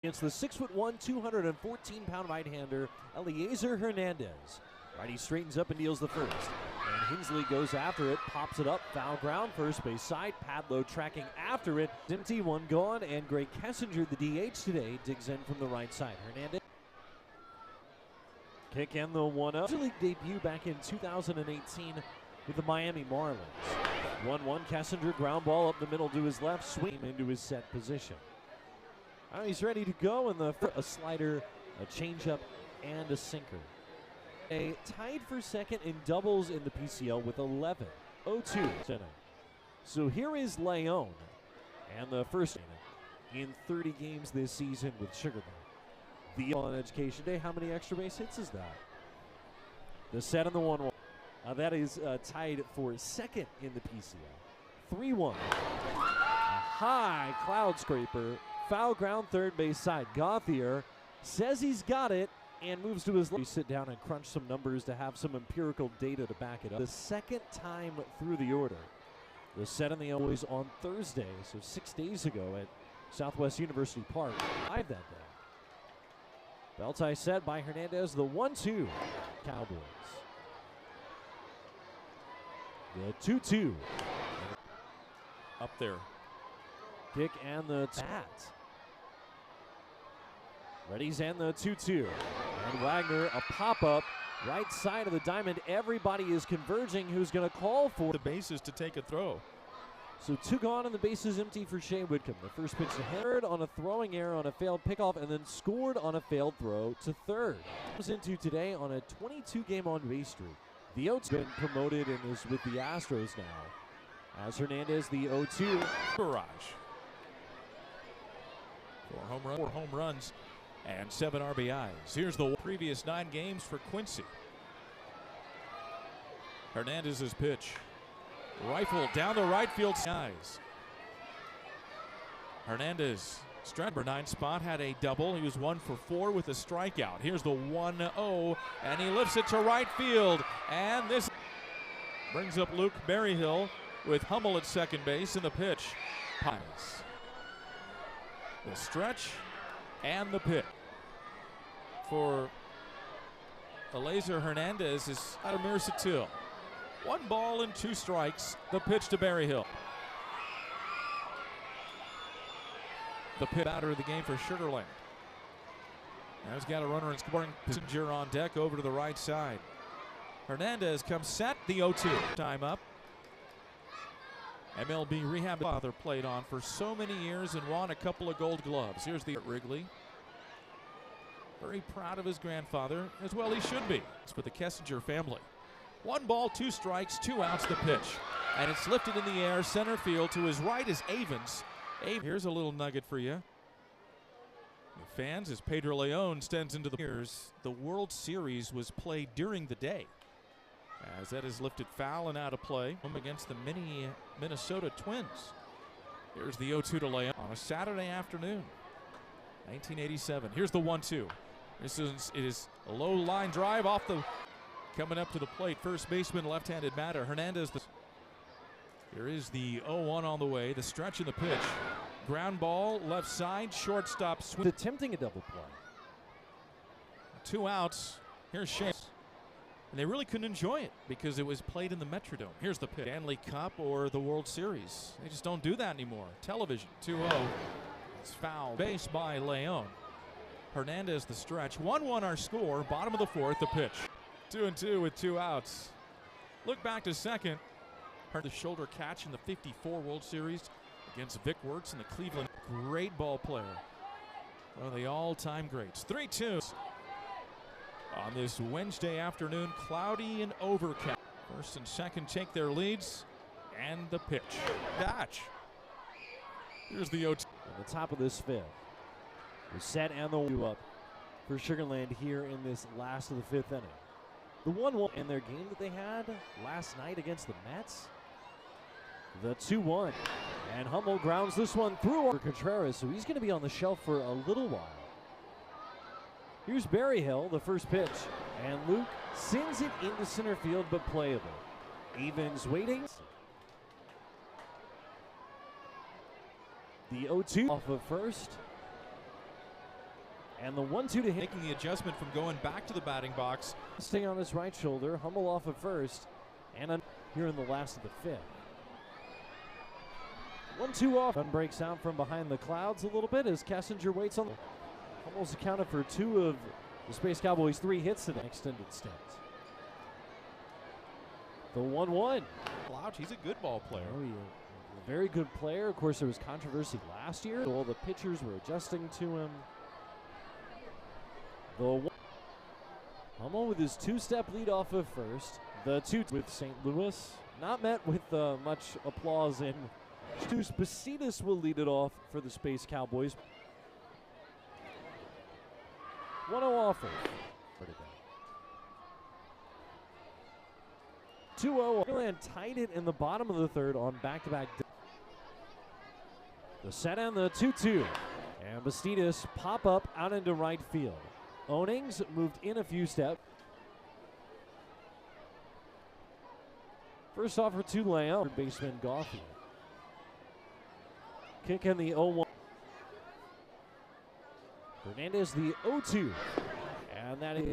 Against the 6'1", 214-pound right-hander, Hernandez. Righty straightens up and deals the first. And Hensley goes after it, pops it up, foul ground, first base side. Padlow tracking after it. Empty, one gone, and Greg Kessinger, the DH today, digs in from the right side. Hernandez. Kick and the 1-0. Major League debut back in 2018 with the Miami Marlins. 1-1, Kessinger, ground ball up the middle to his left, swing into his set position. Now he's ready to go, and a slider, a changeup, and a sinker. Tied for second in doubles in the PCL with 11. 0-2 inning. So here is Leon, and the first inning in 30 games this season with Sugarland. The on Education Day, how many extra base hits is that? The set and the 1-1. That is tied for second in the PCL. 3-1. A high cloud scraper. Foul ground, third base side. Gauthier says he's got it and moves to his left. Sit down and crunch some numbers to have some empirical data to back it up. The second time through the order. The set and the always on Thursday, so 6 days ago at Southwest University Park. Live that day. Belti set by Hernandez, the 1-2 Cowboys. The 2-2. Up there. Kick and the bat. Ready's and the 2-2. And Wagner, a pop-up, right side of the diamond. Everybody is converging. Who's going to call for the bases to take a throw? So 2 gone and the bases empty for Shea Whitcomb. The first pitch to Herod on a throwing error on a failed pickoff, and then scored on a failed throw to third. Comes into today on a 22-game on-base streak. The Oats been promoted and is with the Astros now. As Hernandez, the 0-2. Barrage. 4 home runs and 7 RBIs. Here's the previous 9 games for Quincy. Hernandez's pitch. Rifle down the right field skies. Hernandez, number 9 spot, had a double. He was 1 for 4 with a strikeout. Here's the 1-0, and he lifts it to right field. And this brings up Luke Berryhill with Hummel at second base in the pitch. Pies. The stretch and the pitch. For Eliezer Hernandez is Ademir Satil. 1 ball and 2 strikes. The pitch to Berryhill. The pitch batter of the game for Sugarland. Now he's got a runner in scoring position on deck over to the right side. Hernandez comes set, the 0-2. Time up. MLB rehab father played on for so many years and won a couple of gold gloves. Here's the Wrigley. Very proud of his grandfather, as well he should be. It's for the Kessinger family. 1 ball, 2 strikes, 2 outs the pitch. And it's lifted in the air, center field. To his right is Avens. Here's a little nugget for you. The fans, as Pedro Leon stands into the years, the World Series was played during the day. As that is lifted foul and out of play against the Minnesota Twins. Here's the 0-2 to Leon on a Saturday afternoon. 1987. Here's the 1-2. It is a low line drive off the... Coming up to the plate, first baseman, left-handed batter. Hernandez. Here is the 0-1 on the way. The stretch in the pitch. Ground ball, left side, shortstop swing. Attempting a double play. 2 outs. Here's Shea. And they really couldn't enjoy it because it was played in the Metrodome. Here's the pitch. Stanley Cup or the World Series. They just don't do that anymore. Television. 2-0. It's foul. Base by Leon. Hernandez the stretch. 1-1 our score. Bottom of the 4th, the pitch. 2-2 with 2 outs. Look back to second. Heard the shoulder catch in the '54 World Series against Vic Wertz and the Cleveland. Great ball player. One of the all-time greats. 3-2 on this Wednesday afternoon. Cloudy and overcast. First and second take their leads. And the pitch. Dodge. Here's the 0-2. On the top of this 5th. The set and the 2 up for Sugarland here in this last of the 5th inning. The 1-1 in their game that they had last night against the Mets. The 2-1. And Hummel grounds this one through Contreras, so he's going to be on the shelf for a little while. Here's Berryhill, the first pitch. And Luke sends it into center field, but playable. Evans waiting. The 0-2 off of first. And the 1-2 to hit. Making the adjustment from going back to the batting box. Staying on his right shoulder, Hummel off at first, and here in the last of the fifth. 1-2 off. Run breaks out from behind the clouds a little bit as Kessinger waits on. Hummel's accounted for 2 of the Space Cowboys' 3 hits in an extended stint. The 1-1. Ouch, he's a good ball player. Oh, yeah. A very good player. Of course, there was controversy last year. All the pitchers were adjusting to him. The 1. Hummel with his 2-step lead off of first. The 2 with St. Louis. Not met with much applause in. Bastidas will lead it off for the Space Cowboys. 1-0 offer for today. 2-0. Milan tied it in the bottom of the third on back-to-back. The set and the 2-2. And Bastidas pop up out into right field. Ownings moved in a few steps. First offer to Leon, third baseman Garfield. Kick in the 0-1. Hernandez the 0-2. And that is